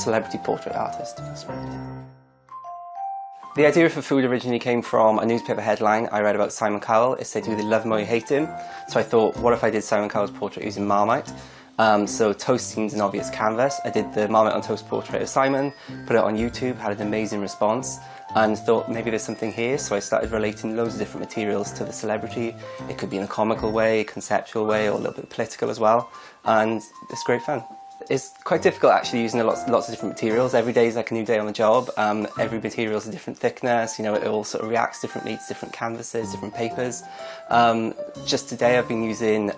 celebrity portrait artist. The idea for food originally came from a newspaper headline I read about Simon Cowell. It said, "You either love him or you hate him." So I thought, what if I did Simon Cowell's portrait using Marmite? So toast seemed an obvious canvas. I did the Marmite on Toast portrait of Simon, put it on YouTube, had an amazing response, and thought maybe there's something here. So I started relating loads of different materials to the celebrity. It could be in a comical way, conceptual way, or a little bit political as well. And it's great fun. It's quite difficult actually using lots of different materials. Every day is like a new day on the job. Every material is a different thickness, you know, it all sort of reacts differently to different canvases, different papers. Just today I've been using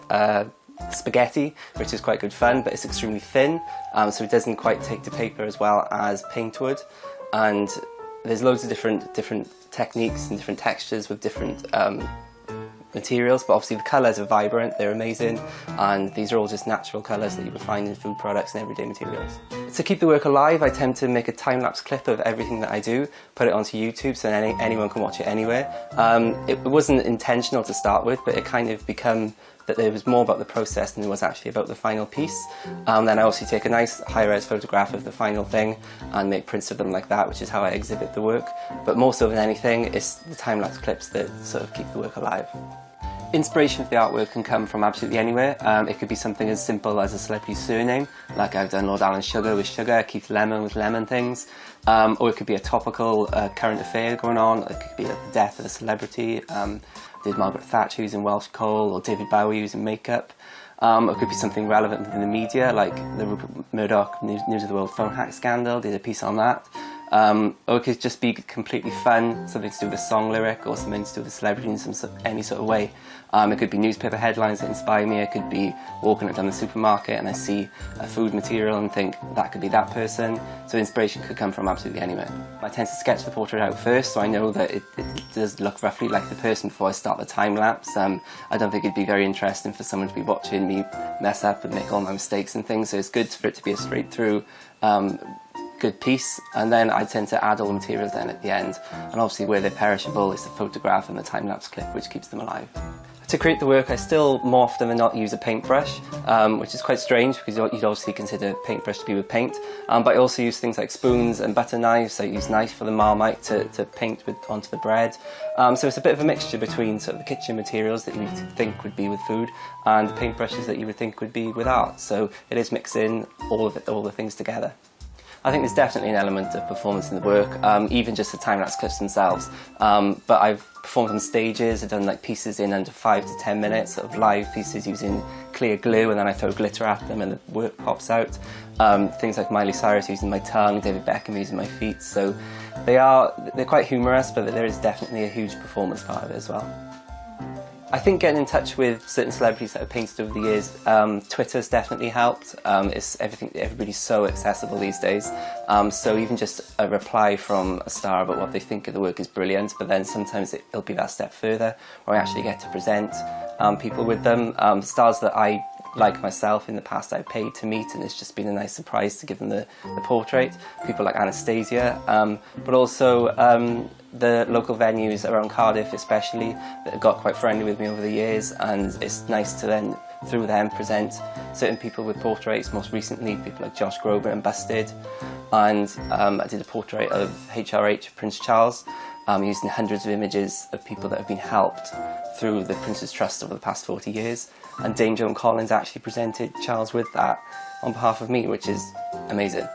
spaghetti, which is quite good fun, but it's extremely thin, so it doesn't quite take to paper as well as paint would. And there's loads of different techniques and different textures with different materials, but obviously the colours are vibrant, they're amazing, and these are all just natural colours that you would find in food products and everyday materials. To keep the work alive, I tend to make a time-lapse clip of everything that I do, put it onto YouTube so anyone can watch it anywhere. It wasn't intentional to start with, but it kind of became that there was more about the process than there was actually about the final piece. Then I also take a nice high-res photograph of the final thing and make prints of them like that, which is how I exhibit the work. But more so than anything, it's the time-lapse clips that sort of keep the work alive. Inspiration for the artwork can come from absolutely anywhere. It could be something as simple as a celebrity's surname, like I've done Lord Alan Sugar with sugar, Keith Lemon with lemon things, or it could be a topical current affair going on. It could be like the death of a celebrity. Did Margaret Thatcher using Welsh coal, or David Bowie using makeup. It could be something relevant within the media, like the Rupert Murdoch News of the World phone hack scandal, did a piece on that. Or it could just be completely fun, something to do with a song lyric or something to do with a celebrity in any sort of way. It could be newspaper headlines that inspire me. It could be walking down the supermarket and I see a food material and think that could be that person. So inspiration could come from absolutely anywhere. I tend to sketch the portrait out first, so I know that it does look roughly like the person before I start the time lapse. I don't think it'd be very interesting for someone to be watching me mess up and make all my mistakes and things, so it's good for it to be a straight through good piece, and then I tend to add all the materials then at the end, and obviously where they're perishable is the photograph and the time-lapse clip, which keeps them alive. To create the work I still more often than not use a paintbrush, which is quite strange because you'd obviously consider paintbrush to be with paint, but I also use things like spoons and butter knives. I use knife for the Marmite to paint onto the bread, so it's a bit of a mixture between sort of the kitchen materials that you would think would be with food and the paintbrushes that you would think would be with art, so it is mixing all the things together. I think there's definitely an element of performance in the work, even just the time-lapse clips themselves. But I've performed on stages, I've done like pieces in under 5 to 10 minutes, sort of live pieces using clear glue, and then I throw glitter at them and the work pops out. Things like Miley Cyrus using my tongue, David Beckham using my feet, so they're quite humorous, but there is definitely a huge performance part of it as well. I think getting in touch with certain celebrities that I've painted over the years, Twitter's definitely helped. Everybody's so accessible these days, so even just a reply from a star about what they think of the work is brilliant, but then sometimes it'll be that step further, where I actually get to present people with them. Stars that I like myself in the past I've paid to meet, and it's just been a nice surprise to give them the portrait. People like Anastasia, but also the local venues around Cardiff especially that have got quite friendly with me over the years, and it's nice to then through them present certain people with portraits. Most recently people like Josh Groban and Busted, and I did a portrait of HRH, Prince Charles, using hundreds of images of people that have been helped through the Prince's Trust over the past 40 years, and Dame Joan Collins actually presented Charles with that on behalf of me, which is amazing.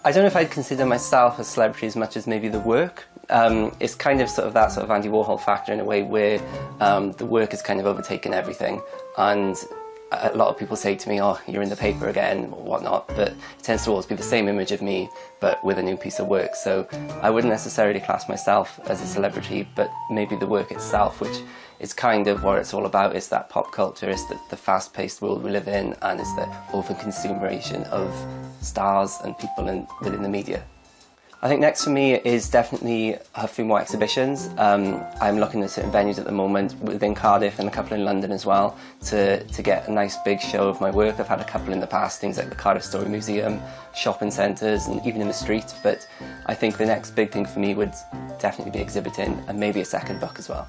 I don't know if I'd consider myself a celebrity as much as maybe the work. It's kind of that sort of Andy Warhol factor in a way, where the work has kind of overtaken everything, and a lot of people say to me, "Oh, you're in the paper again," or whatnot, but it tends to always be the same image of me but with a new piece of work. So I wouldn't necessarily class myself as a celebrity, but maybe the work itself, which is kind of what it's all about. It's that pop culture, it's the fast-paced world we live in, and it's the over-consumeration of stars and people within the media. I think next for me is definitely a few more exhibitions. I'm looking at certain venues at the moment within Cardiff and a couple in London as well to get a nice big show of my work. I've had a couple in the past, things like the Cardiff Story Museum, shopping centres, and even in the street, but I think the next big thing for me would definitely be exhibiting, and maybe a second book as well.